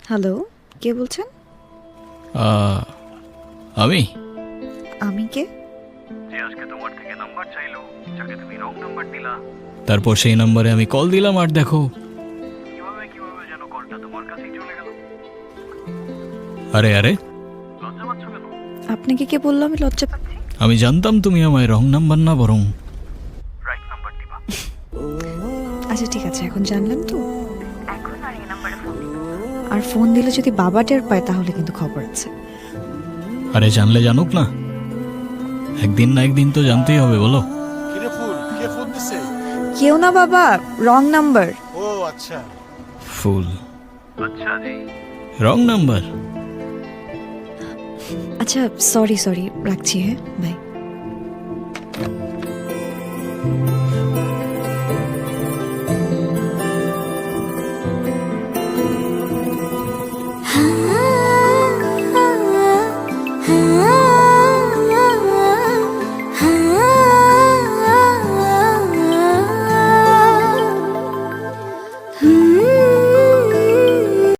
Hello, কে বলছেন? আমি আমি কে? যে আজকে তোমার থেকে নাম্বার চাইলো, যাকে তুমি রং নাম্বার দিলা। তারপর সেই নম্বরে আমি কল দিলাম আর দেখো। কিভাবে যেন কলটা তোমার কাছেই চলে গেল। আরে আরে, লজ্জা পাচ্ছ কেন? আপনাকে কে বললো আমি লজ্জা পাচ্ছি? আমি জানতাম তুমি আমায় রং নাম্বার না বরং রাইট নাম্বার দিবা। আচ্ছা ঠিক আছে, এখন জানলাম তো। আর ফোন দিলে যদি বাবা টের পায় তাহলে কিন্তু খবর আছে। আরে জানলে জানুক না, একদিন না একদিন তো জানতেই হবে বলো। কিরে ফুল, কে ফোন দিছে? কেউ না বাবা, রং নাম্বার। ও আচ্ছা। ফুল আচ্ছা জি। Wrong number. আচ্ছা সরি রাখছি, হ্যাঁ বাই।